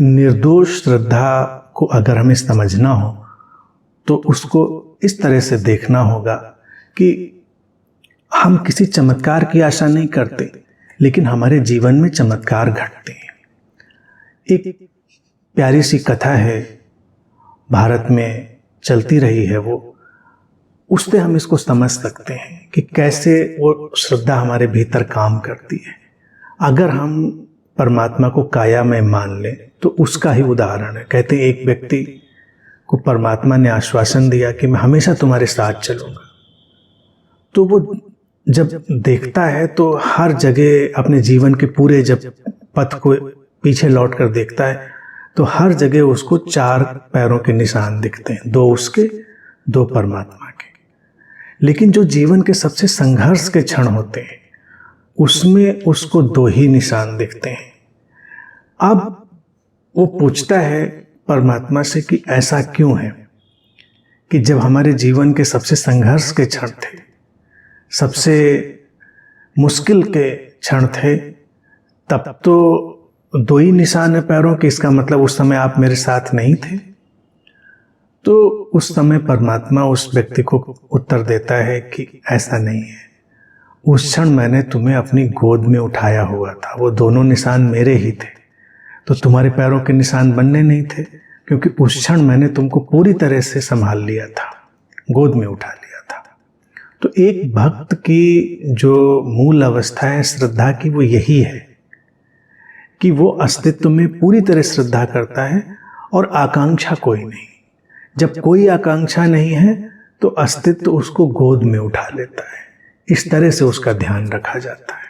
निर्दोष श्रद्धा को अगर हमें समझना हो तो उसको इस तरह से देखना होगा कि हम किसी चमत्कार की आशा नहीं करते, लेकिन हमारे जीवन में चमत्कार घटते हैं। एक प्यारी सी कथा है, भारत में चलती रही है, वो उस पे हम इसको समझ सकते हैं कि कैसे वो श्रद्धा हमारे भीतर काम करती है। अगर हम परमात्मा को काया में मान लें तो उसका ही उदाहरण है। कहते हैं एक व्यक्ति को परमात्मा ने आश्वासन दिया कि मैं हमेशा तुम्हारे साथ चलूंगा, तो वो जब देखता है तो हर जगह अपने जीवन के पूरे जब पथ को पीछे लौट कर देखता है तो हर जगह उसको 4 पैरों के निशान दिखते हैं, 2 उसके 2 परमात्मा के। लेकिन जो जीवन के सबसे संघर्ष के क्षण होते हैं उसमें उसको 2 ही निशान दिखते हैं। अब वो पूछता है परमात्मा से कि ऐसा क्यों है कि जब हमारे जीवन के सबसे संघर्ष के क्षण थे, सबसे मुश्किल के क्षण थे, तब तो 2 ही निशान है पैरों के, इसका मतलब उस समय आप मेरे साथ नहीं थे। तो उस समय परमात्मा उस व्यक्ति को उत्तर देता है कि ऐसा नहीं है, उस क्षण मैंने तुम्हें अपनी गोद में उठाया हुआ था, वो दोनों निशान मेरे ही थे, तो तुम्हारे पैरों के निशान बनने नहीं थे, क्योंकि उस क्षण मैंने तुमको पूरी तरह से संभाल लिया था, गोद में उठा लिया था। तो एक भक्त की जो मूल अवस्था है श्रद्धा की, वो यही है कि वो अस्तित्व में पूरी तरह श्रद्धा करता है और आकांक्षा कोई नहीं। जब कोई आकांक्षा नहीं है तो अस्तित्व उसको गोद में उठा लेता है। इस तरह से उसका ध्यान रखा जाता है।